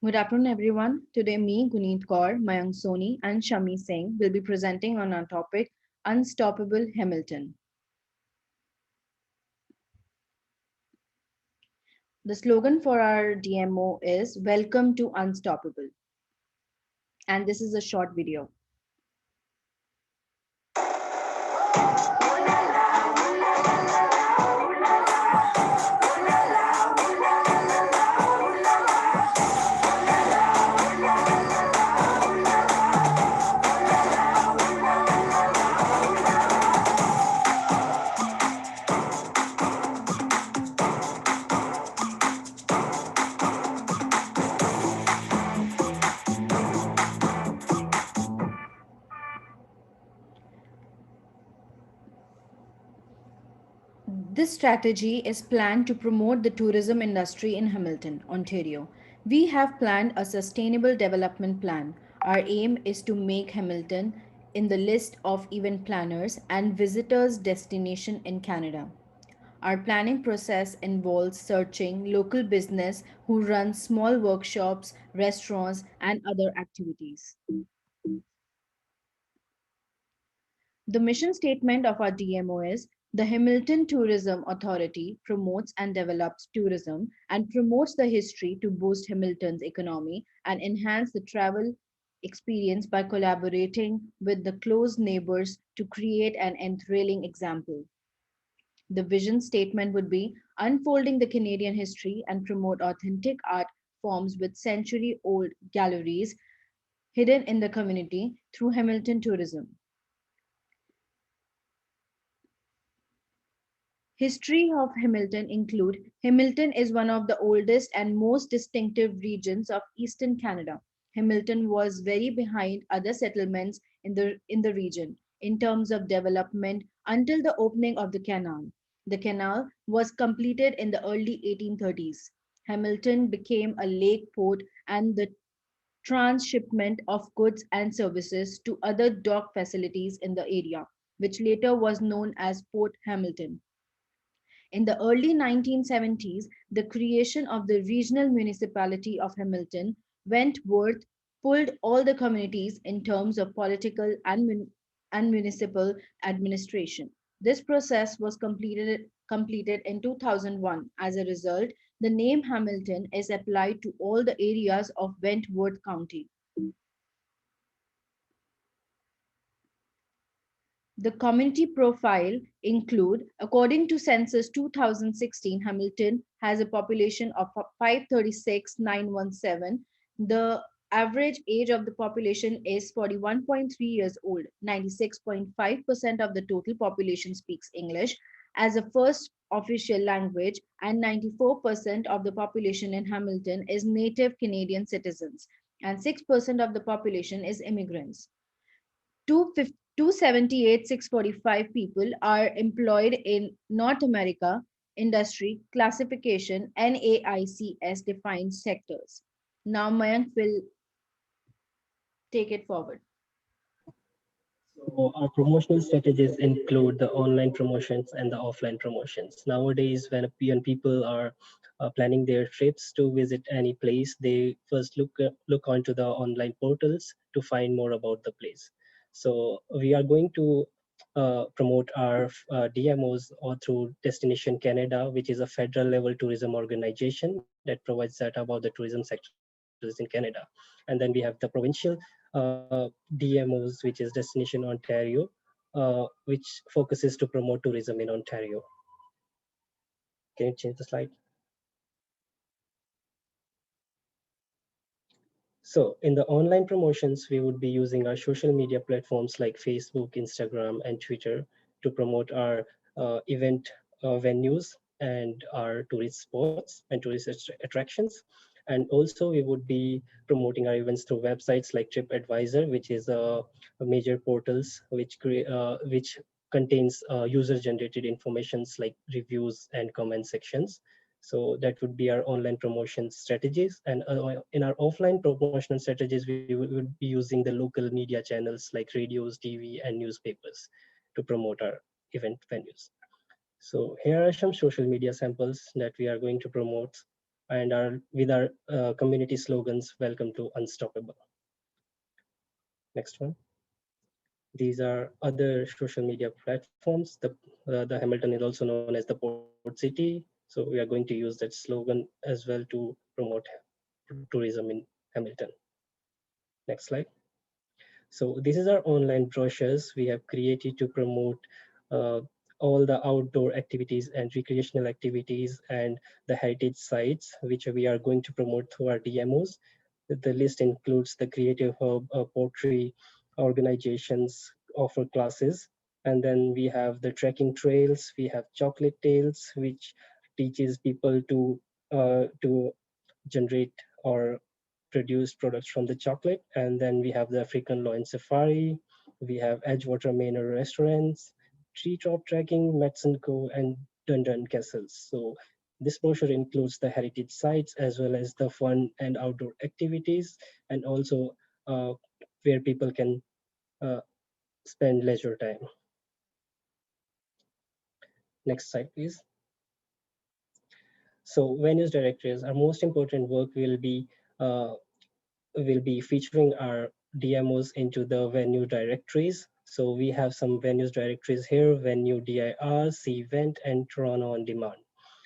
Good afternoon, everyone. Today, me, Guneet Kaur, Mayank, Soni, and Shammi Singh will be presenting on our topic Unstoppable Hamilton. The slogan for our DMO is Welcome to Unstoppable, and this is a short video. This strategy is planned to promote the tourism industry in Hamilton, Ontario. We have planned a sustainable development plan. Our aim is to make Hamilton in the list of event planners and visitors destination in Canada. Our planning process involves searching local business who run small workshops, restaurants, and other activities. The mission statement of our DMO is the Hamilton Tourism Authority promotes and develops tourism and promotes the history to boost Hamilton's economy and enhance the travel experience by collaborating with the close neighbors to create an enthralling example. The vision statement would be unfolding the Canadian history and promote authentic art forms with century old galleries hidden in the community through Hamilton tourism. History of Hamilton include Hamilton is one of the oldest and most distinctive regions of eastern Canada. Hamilton was very behind other settlements in the region in terms of development until the opening of the canal. The canal was completed in the early 1830s. Hamilton became a lake port and the transshipment of goods and services to other dock facilities in the area, which later was known as Port Hamilton. In the early 1970s, the creation of the regional municipality of Hamilton, Wentworth pulled all the communities in terms of political and municipal administration. This process was completed in 2001. As a result, the name Hamilton is applied to all the areas of Wentworth County. The community profile include, according to Census 2016, Hamilton has a population of 536,917. The average age of the population is 41.3 years old. 96.5% of the total population speaks English as a first official language, and 94% of the population in Hamilton is native Canadian citizens, and 6% of the population is immigrants. 278,645 people are employed in North America industry classification NAICS defined sectors. Now Mayank will take it forward. So our promotional strategies include the online promotions and the offline promotions. Nowadays, when people are planning their trips to visit any place, they first look onto the online portals to find more about the place. So we are going to promote our DMOs or through Destination Canada, which is a federal level tourism organization that provides data about the tourism sectors in Canada. And then we have the provincial DMOs, which is Destination Ontario, which focuses to promote tourism in Ontario. Can you change the slide? So in the online promotions, we would be using our social media platforms like Facebook, Instagram, and Twitter to promote our event venues and our tourist spots and tourist attractions. And also we would be promoting our events through websites like TripAdvisor, which is a major portals which contains user-generated informations like reviews and comment sections. So that would be our online promotion strategies. And in our offline promotional strategies, we would be using the local media channels like radios, TV, and newspapers to promote our event venues. So here are some social media samples that we are going to promote. and with our community slogans, "Welcome to Unstoppable." Next one. These are other social media platforms. The Hamilton is also known as the port city, so we are going to use that slogan as well to promote tourism in Hamilton. Next slide. So this is our online brochures we have created to promote uh, all the outdoor activities and recreational activities and the heritage sites, which we are going to promote through our DMOs. The list includes the Creative Hub, poetry organizations offer classes. And then we have the trekking trails, we have chocolate tales, which teaches people to generate or produce products from the chocolate. And then we have the African Loin Safari, we have Edgewater Manor restaurants, treetop trekking, Medicine Co, and Dundon Castles. So this brochure includes the heritage sites as well as the fun and outdoor activities, and also uh, where people can uh, spend leisure time. Next slide, please. So venues directories, our most important work uh, will be featuring our DMOs into the venue directories. So we have some venues directories here: venue dir, Cvent, and Toronto on demand.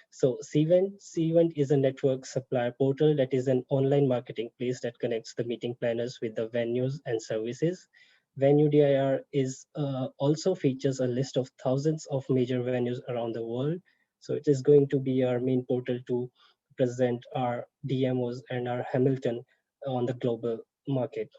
So Cvent is a network supplier portal that is an online marketing place that connects the meeting planners with the venues and services. Venue dir is also features a list of thousands of major venues around the world. So it is going to be our main portal to present our DMOs and our Hamilton on the global market.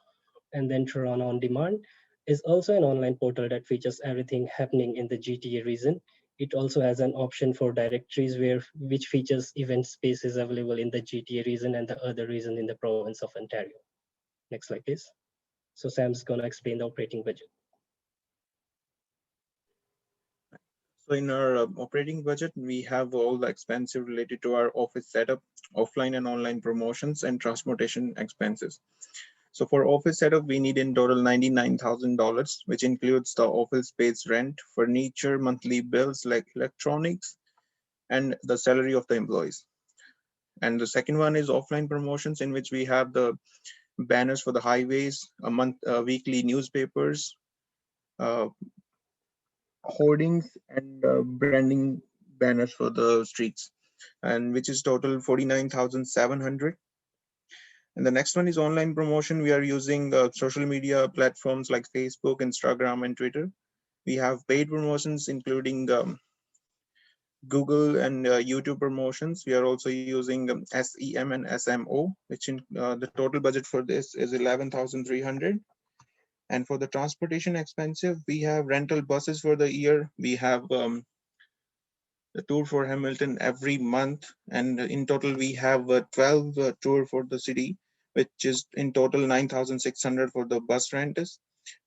And then Toronto on Demand is also an online portal that features everything happening in the GTA region. It also has an option for directories which features event spaces available in the GTA region and the other region in the province of Ontario. Next slide, please. So Sam's gonna explain the operating budget. So in our operating budget, we have all the expenses related to our office setup, offline and online promotions, and transportation expenses. So for office setup, we need in total $99,000, which includes the office space rent, furniture, monthly bills like electronics, and the salary of the employees. And the second one is offline promotions, in which we have the banners for the highways, weekly newspapers, uh, hoardings, and branding banners for the streets, and which is total 49,700. And the next one is online promotion. We are using social media platforms like Facebook, Instagram, and Twitter. We have paid promotions, including Google and YouTube promotions. We are also using SEM and SMO, which the total budget for this is 11,300. And for the transportation expensive, we have rental buses for the year. We have the tour for Hamilton every month, and in total we have 12 tour for the city, which is in total 9,600 for the bus rentals.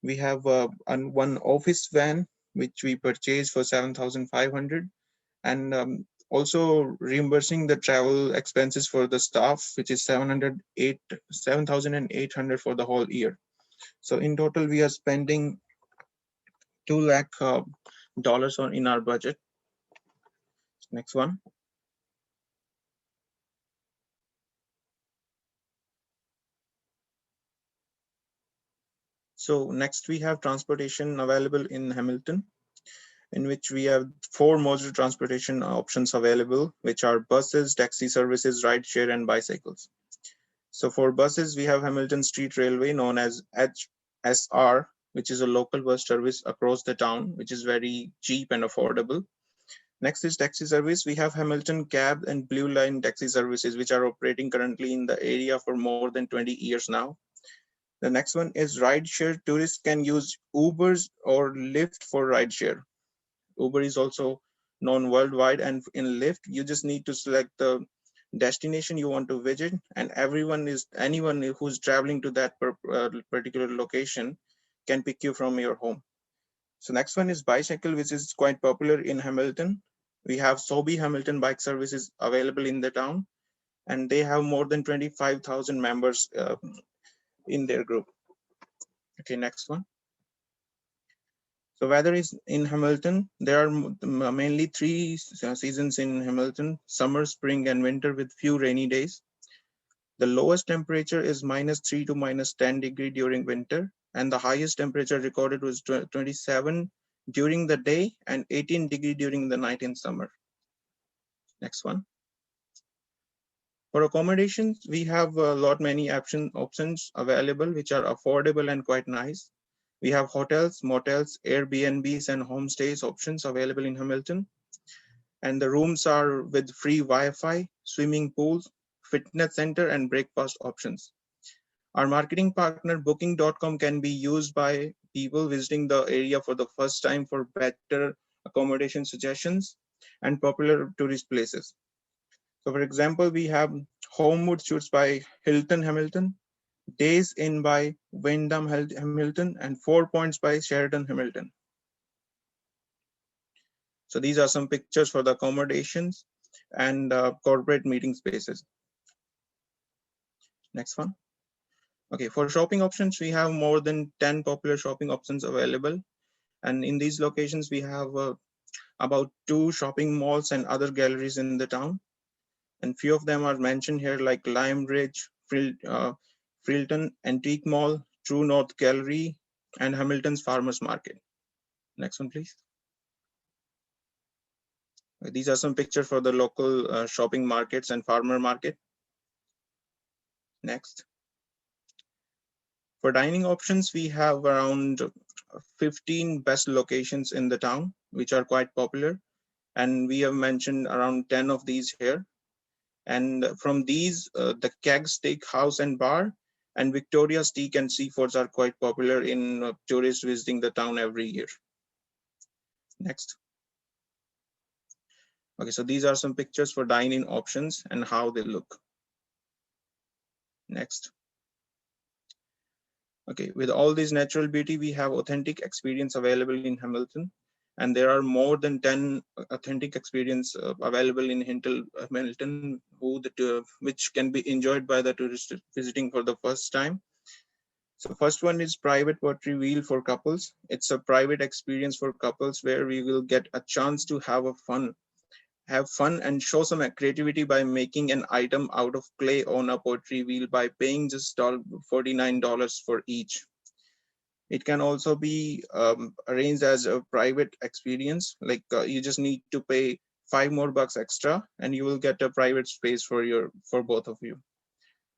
We have one office van which we purchased for 7,500, and also reimbursing the travel expenses for the staff, which is 7,800 for the whole year. So in total we are spending 2 lakh dollars on in our budget. Next one. So next we have transportation available in Hamilton, in which we have 4 modal transportation options available, which are buses, taxi services, rideshare, and bicycles. So for buses, we have Hamilton Street Railway, known as HSR, which is a local bus service across the town, which is very cheap and affordable. Next is taxi service. We have Hamilton Cab and Blue Line taxi services, which are operating currently in the area for more than 20 years now. The next one is rideshare. Tourists can use Ubers or Lyft for rideshare. Uber is also known worldwide, and in Lyft, you just need to select the destination you want to visit, and anyone who's traveling to that particular location can pick you from your home. So next one is bicycle, which is quite popular in Hamilton. We have Sobi Hamilton bike services available in the town, and they have more than 25,000 members in their group. Okay, next one. So weather is in Hamilton. There are mainly three seasons in Hamilton: summer, spring, and winter, with few rainy days. The lowest temperature is -3 to -10 degree during winter, and the highest temperature recorded was 27 during the day and 18 degree during the night in summer. Next one. For accommodations, we have a lot many options available, which are affordable and quite nice. We have hotels, motels, Airbnbs, and homestays options available in Hamilton. And the rooms are with free Wi-Fi, swimming pools, fitness center, and breakfast options. Our marketing partner Booking.com can be used by people visiting the area for the first time for better accommodation suggestions and popular tourist places. So for example, we have Homewood Suites by Hilton Hamilton, Days Inn by Wyndham Hamilton, and 4 Points by Sheraton Hamilton. So these are some pictures for the accommodations and corporate meeting spaces. Next one. Okay, for shopping options, we have more than 10 popular shopping options available. And in these locations, we have about 2 shopping malls and other galleries in the town. And few of them are mentioned here, like Lime Ridge, Freelton Antique Mall, True North Gallery, and Hamilton's Farmers Market. Next one, please. These are some pictures for the local shopping markets and farmer market. Next. For dining options, we have around 15 best locations in the town, which are quite popular. And we have mentioned around 10 of these here. And from these, the Keg Steak House and Bar and Victoria's Steak and Seafoods are quite popular in tourists visiting the town every year. Next. Okay, so these are some pictures for dine-in options and how they look. Next. Okay, with all this natural beauty, we have authentic experience available in Hamilton. And there are more than 10 authentic experience available in Hamilton, which can be enjoyed by the tourists visiting for the first time. So first one is private pottery wheel for couples. It's a private experience for couples where we will get a chance to have fun and show some creativity by making an item out of clay on a pottery wheel by paying just $49 for each. It can also be arranged as a private experience. Like you just need to pay $5 more extra, and you will get a private space for both of you.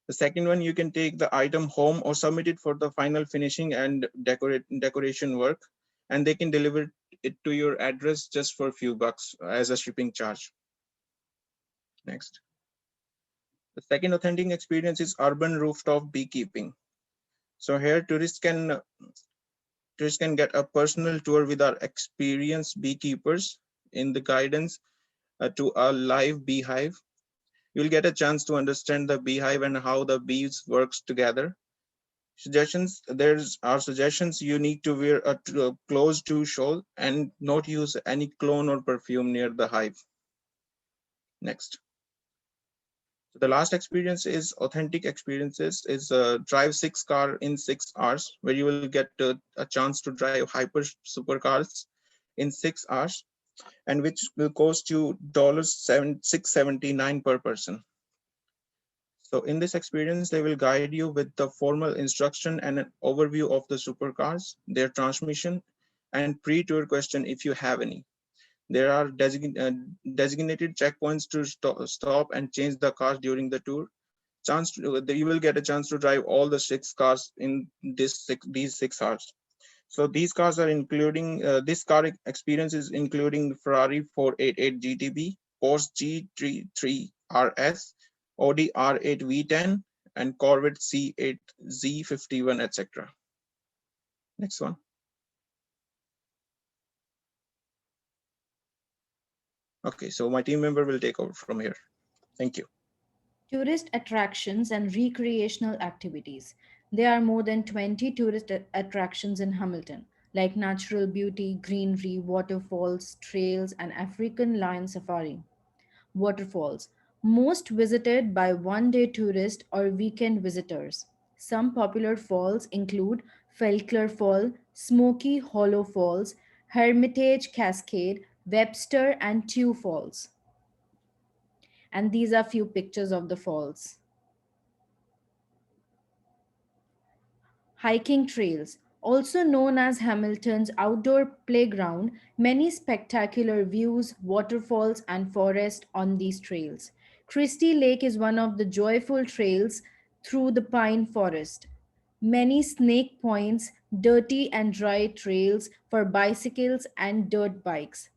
The second one, you can take the item home or submit it for the final finishing and decoration work, and they can deliver it to your address just for a few bucks as a shipping charge. Next. The second authentic experience is urban rooftop beekeeping. So here tourists can get a personal tour with our experienced beekeepers in the guidance to a live beehive. You'll get a chance to understand the beehive and how the bees works together. There's our suggestions. You need to wear a closed toe shawl and not use any cologne or perfume near the hive. Next. So the last experience is authentic experiences is drive 6 car in 6 hours, where you will get a chance to drive hyper supercars in 6 hours, and which will cost you $679 per person. So in this experience, they will guide you with the formal instruction and an overview of the supercars, their transmission, and pre-tour question if you have any. There are designated checkpoints to stop and change the cars during the tour. You will get a chance to drive all the 6 cars in these 6 hours. So these cars are including, this car experience is including Ferrari 488 GTB, Porsche G33 RS, Audi R8 V10, and Corvette C8 Z51, etc. Next one. Okay, so my team member will take over from here. Thank you. Tourist attractions and recreational activities. There are more than 20 tourist attractions in Hamilton, like natural beauty, greenery, waterfalls, trails, and African lion safari. Waterfalls, most visited by one day tourists or weekend visitors. Some popular falls include Felkler Fall, Smoky Hollow Falls, Hermitage Cascade, Webster, and Tew Falls. And these are few pictures of the falls. Hiking trails, also known as Hamilton's outdoor playground, many spectacular views, waterfalls, and forest on these trails. Christie Lake is one of the joyful trails through the pine forest. Many snake points, dirty and dry trails for bicycles and dirt bikes.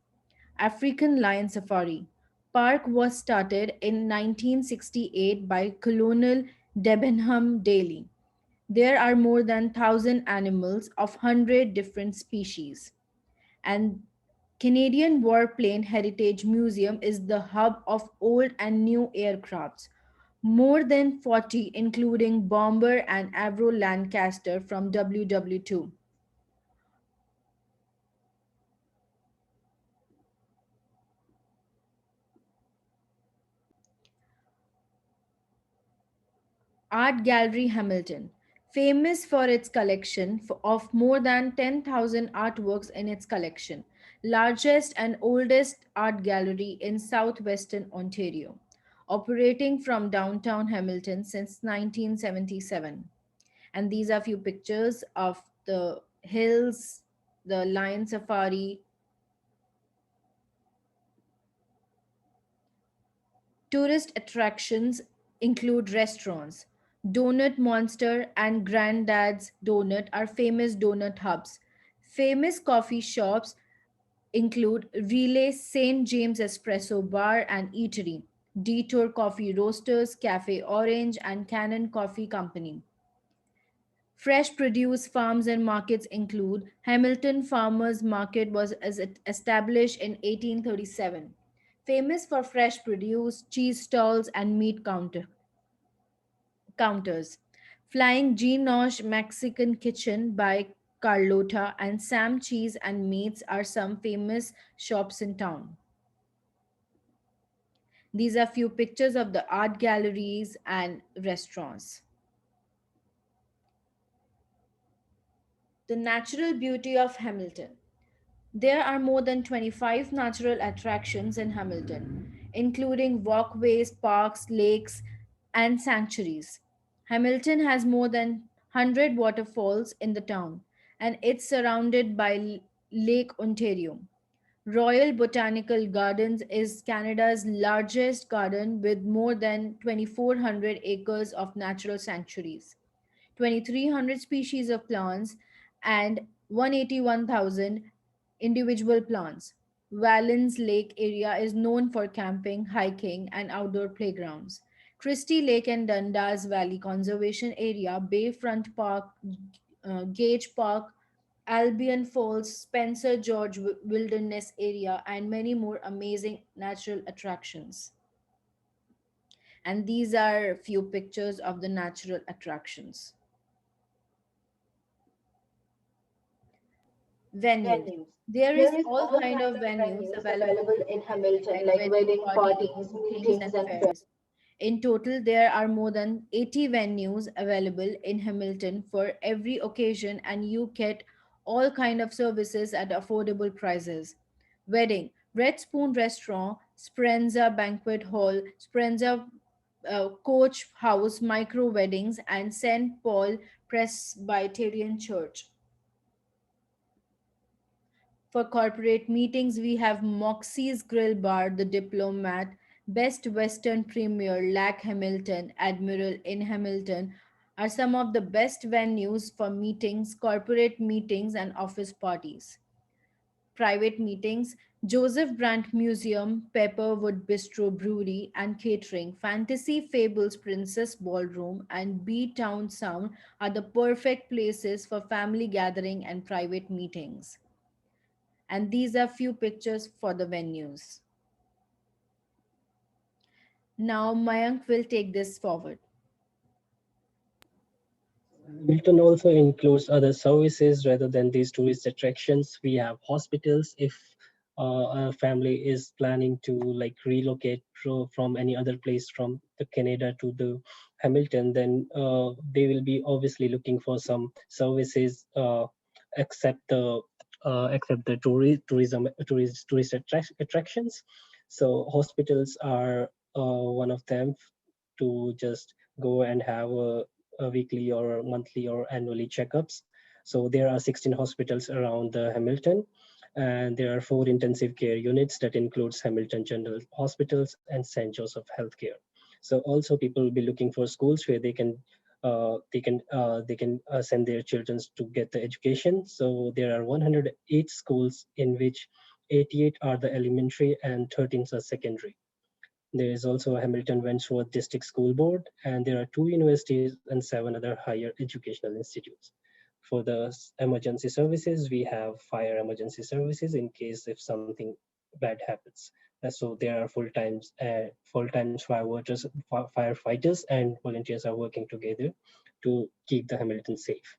African Lion Safari. Park was started in 1968 by Colonel Debenham Daly. There are more than 1,000 animals of 100 different species. And Canadian Warplane Heritage Museum is the hub of old and new aircrafts. More than 40, including Bomber and Avro Lancaster from WW2. Art Gallery Hamilton, famous for its collection of more than 10,000 artworks in its collection, largest and oldest art gallery in southwestern Ontario, operating from downtown Hamilton since 1977. And these are few pictures of the hills, the lion safari. Tourist attractions include restaurants. Donut Monster and Granddad's Donut are famous donut hubs. Famous coffee shops include Relay St. James Espresso Bar and Eatery, Detour Coffee Roasters, Cafe Orange, and Cannon Coffee Company. Fresh produce farms and markets include Hamilton Farmers Market was established in 1837. Famous for fresh produce, cheese stalls, and counters. Flying Genoche Mexican Kitchen by Carlota and Sam Cheese and Meats are some famous shops in town. These are few pictures of the art galleries and restaurants. The natural beauty of Hamilton. There are more than 25 natural attractions in Hamilton, including walkways, parks, lakes, and sanctuaries. Hamilton has more than 100 waterfalls in the town, and it's surrounded by Lake Ontario. Royal Botanical Gardens is Canada's largest garden with more than 2,400 acres of natural sanctuaries. 2,300 species of plants, and 181,000 individual plants. Valens Lake area is known for camping, hiking, and outdoor playgrounds. Christie Lake and Dundas Valley Conservation Area, Bayfront Park, Gage Park, Albion Falls, Spencer George Wilderness Area, and many more amazing natural attractions. And these are few pictures of the natural attractions. Venues. Venues. There There is is all all kind kind of of venues venues available available in in Hamilton, Hamilton, like like wedding wedding parties, parties, meetings, meetings, and and fairs. fairs. In total, there are more than 80 venues available in Hamilton for every occasion, and you get all kind of services at affordable prices. Wedding, Red Spoon Restaurant, Speranza Banquet Hall, Speranza Coach House, Micro Weddings, and St. Paul Presbyterian Church. For corporate meetings, we have Moxie's Grill Bar, The Diplomat, Best Western Premier, Lac Hamilton, Admiral in Hamilton are some of the best venues for meetings, corporate meetings, and office parties. Private meetings, Joseph Brant Museum, Pepperwood Bistro Brewery and Catering, Fantasy Fables Princess Ballroom, and B Town Sound are the perfect places for family gathering and private meetings. And these are few pictures for the venues. Now Mayank will take this forward. Milton also includes other services rather than these tourist attractions. We have hospitals if a family is planning to like relocate from any other place from the Canada to the Hamilton, then they will be obviously looking for some services except the except the tourist attractions. So hospitals are one of them to just go and have a weekly or monthly or annually checkups. So there are 16 hospitals around the Hamilton, and there are 4 intensive care units that includes Hamilton General Hospitals and St. Joseph Healthcare. So also people will be looking for schools where they can send their children to get the education. So there are 108 schools in which 88 are the elementary and 13 are secondary. There is also a Hamilton Wentworth District School Board, and there are 2 universities and 7 other higher educational institutes. For the emergency services, we have fire emergency services in case if something bad happens. So there are full-time firefighters and volunteers are working together to keep the Hamilton safe.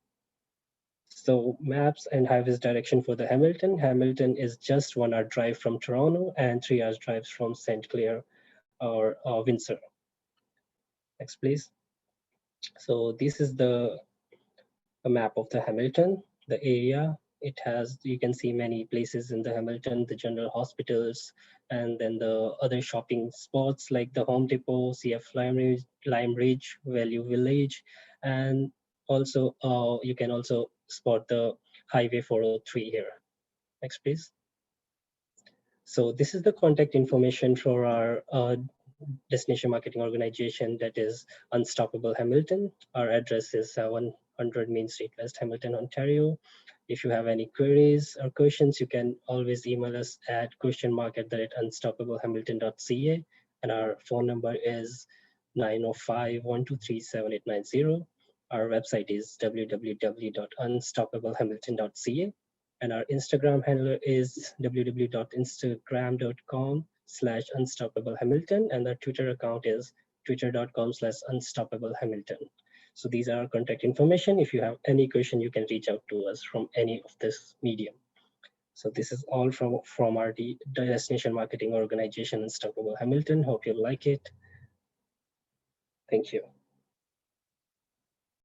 So maps and highways direction for the Hamilton. Hamilton is just 1 hour drive from Toronto and 3 hours drives from St. Clair or Windsor. Next, please. So this is the a map of the Hamilton, the area. It has, you can see many places in the Hamilton, the general hospitals, and then the other shopping spots like the Home Depot, CF Lime Ridge, Value Village, and also you can also spot the Highway 403 here. Next, please. So this is the contact information for our destination marketing organization, that is Unstoppable Hamilton. Our address is 100 Main Street West, Hamilton, Ontario. If you have any queries or questions, you can always email us at questionmark@unstoppablehamilton.ca, and our phone number is 905-123-7890. Our website is www.unstoppablehamilton.ca, and our Instagram handle is www.instagram.com/unstoppablehamilton, and our Twitter account is twitter.com/unstoppablehamilton. So these are our contact information. If you have any question, you can reach out to us from any of this medium. So this is all from our destination marketing organization, Unstoppable Hamilton. Hope you like it. Thank you.